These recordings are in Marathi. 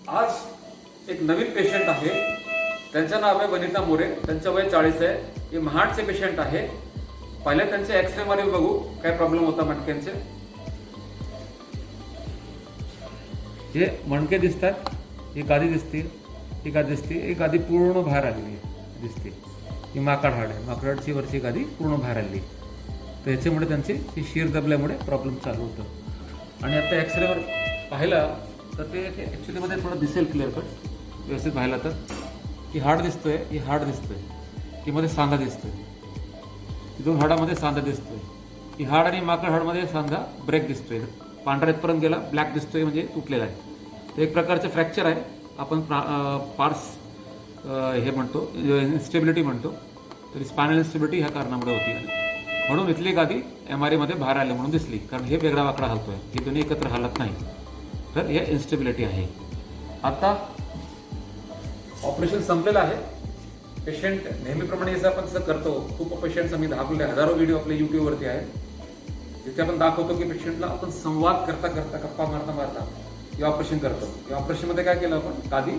आज एक नवीन पेशंट आहे, त्यांचं नाव आहे वनिता मोरे, त्यांचं वय 40 आहे. हे महाडचे पेशंट आहे. पहिले त्यांचे एक्सरे मध्ये बघू काय प्रॉब्लेम होता मणक्यांचे. हे मणके दिसतात, ही गादी दिसते, ही गादी दिसते, ही गादी पूर्ण बाहेर आलेली दिसते. ही माकड हाड आहे, माकडची वरची गादी पूर्ण बाहेर आली. तर याच्यामुळे त्यांची ही शीर दबल्यामुळे प्रॉब्लेम चालू होतं. आणि आता एक्सरेवर पाहिलं तर ते ॲक्च्युलीमध्ये थोडं दिसेल क्लिअर कट व्यवस्थित पाहिलं तर. ही हाड दिसतोय, ही हाड दिसतोय, ही मध्ये सांधा दिसतोय, ही दोन हाडामध्ये सांधा दिसतोय. ही हाड आणि माकड हाडमध्ये सांधा ब्रेक दिसतोय, पांढरा इथपर्यंत गेला, ब्लॅक दिसतोय म्हणजे तुटलेला आहे. तर एक प्रकारचं फ्रॅक्चर आहे. आपण पार्स हे म्हणतो, इन्स्टेबिलिटी म्हणतो. तर स्पायनल इन्स्टेबिलिटी ह्या कारणामुळे होती. म्हणून इथली गादी MRI मध्ये बाहेर आली म्हणून दिसली, कारण हे वेगळा वाकडा हलतोय, हे दोन्ही एकत्र हलत नाही. तर हे इन्स्टेबिलिटी आहे. आता ऑपरेशन संपलेलं आहे. पेशंट नेहमीप्रमाणे जसं आपण जसं करतो, खूप पेशंट्स आम्ही दाखवले, हजारो व्हिडिओ आपल्या युट्यूबवरती आहेत, जिथे आपण दाखवतो की पेशंटला आपण संवाद करता करता, गप्पा मारता मारता हे ऑपरेशन करतो. या ऑपरेशनमध्ये काय केलं आपण, गादी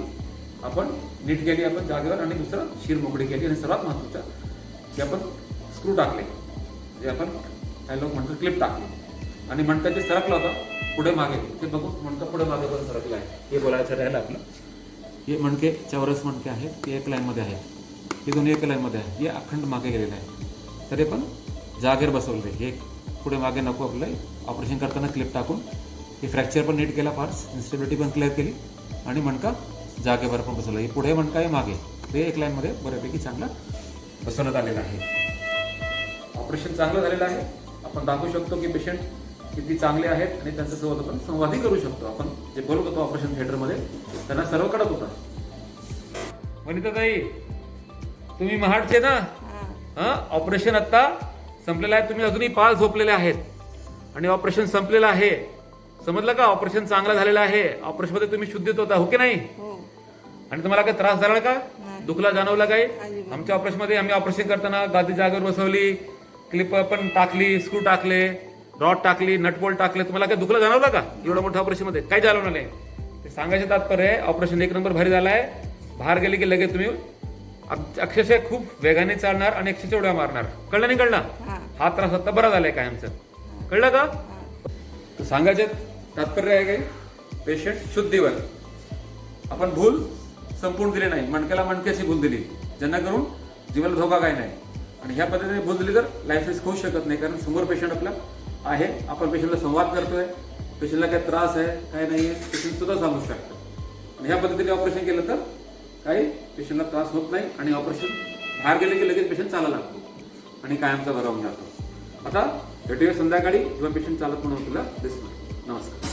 आपण नीट केली आपण जागेवर, आणि दुसरं शीर मोकळी केली, आणि सर्वात महत्त्वाचं की आपण स्क्रू टाकले, जे आपण काही लोक म्हणतो क्लिप टाकली, आणि मणक्याचे सरकला होता पुढे मागे, ते बघू मणका पुढे मागे पण सरकला आहे. हे बोलायचं राहिलं आपलं. हे मणके चौरस मणके आहेत, ते एक लाईनमध्ये आहेत, हे दोन्ही एक लाईनमध्ये आहेत, हे अखंड मागे गेलेलं आहे. तर हे पण जागेवर बसवलं. हे पुढे मागे नको आपलं. ऑपरेशन करताना क्लिप टाकून हे फ्रॅक्चर पण नीट केला, पार्ट्स इन्स्टेबिलिटी पण क्लिअर केली, आणि मणका जागेवर पण बसवला. हे पुढे मणका आहे, मागे ते एक लाईनमध्ये बऱ्यापैकी चांगला बसवण्यात आलेलं आहे. ऑपरेशन चांगलं झालेलं आहे. आपण दाखवू शकतो की पेशंट किती चांगले आहेत, आणि त्यांच्यासोबत आपण संवादही करू शकतो. आपण जे बोलत होतो ऑपरेशन थिएटरमध्ये, त्यांना सर्व कळत होता. वनिताताई, तुम्ही महाडचे ना? ऑपरेशन आता संपलेलं आहे. तुम्ही अजूनही पाल झोपलेले आहेत, आणि ऑपरेशन संपलेलं आहे. समजलं का? ऑपरेशन चांगलं झालेलं आहे. ऑपरेशन मध्ये तुम्ही शुद्धीत होता, हो की नाही? आणि तुम्हाला काय त्रास झाला का? दुखला जाणवला काय? आमच्या ऑपरेशन मध्ये आम्ही ऑपरेशन करताना गादी जागेवर बसवली, क्लिप पण टाकली, स्क्रू टाकले, रॉड टाकली, नटबोल्ट टाकले. तुम्हाला काय दुखला जाणवला का? एवढ्या मोठ्या ऑपरेशन मध्ये काय जाणवलं नाही. ते सांगायचं तात्पर्य आहे, ऑपरेशन एक नंबर भारी झालाय. बाहेर गेले की लगेच तुम्ही अक्षरशः खूप वेगाने चालणार आणि 100 उड्या मारणार. कळलं नाही कळलं? हा त्रास आता बरा झालाय काय आमचं, कळलं का? सांगायचं तात्पर्य आहे काय, पेशंट शुद्धीवर आपण भूल संपूर्ण दिली नाही, मणक्याला मणक्याची भूल दिली, जेणेकरून जीवाला धोका काय नाही. आणि ह्या पद्धतीने भूल दिली तर लायसेन्स होऊ शकत नाही, कारण समोर पेशंट आपला आहे, आपण पेशंटला संवाद करतोय, पेशंटला काय त्रास आहे काय नाही आहे पेशंट सुद्धा सांगू शकतो. आणि ह्या पद्धतीने ऑपरेशन केलं तर काही पेशंटला त्रास होत नाही, आणि ऑपरेशन बाहेर गेले की लगेच पेशंट चालायला लागतो आणि कायमचा बरा होऊन जातो. आता भेटूया संध्याकाळी, जेव्हा पेशंट चालत म्हणून तुला दिसणार. नमस्कार.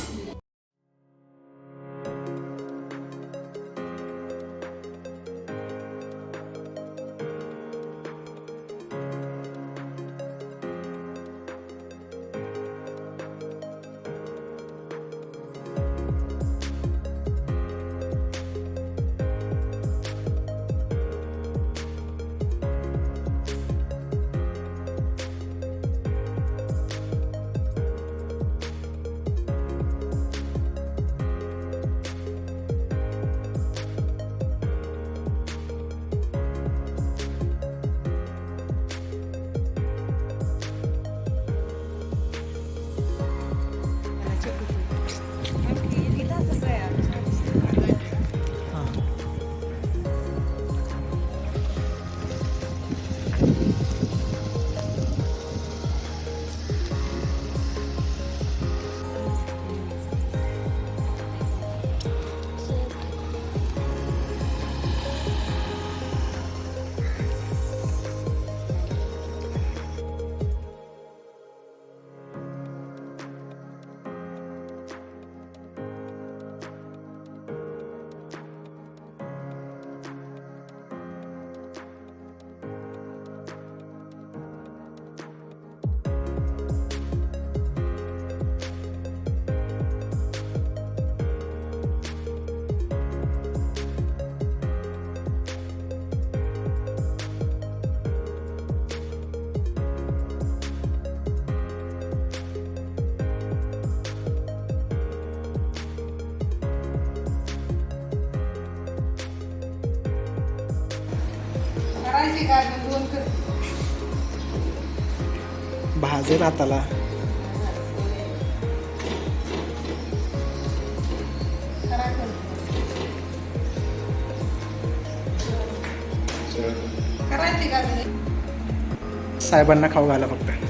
करायची का अजून 2 कर. भाजेल हाताला. करा कर. करायची का अजून? साहेबांना खाऊ घाला फक्त.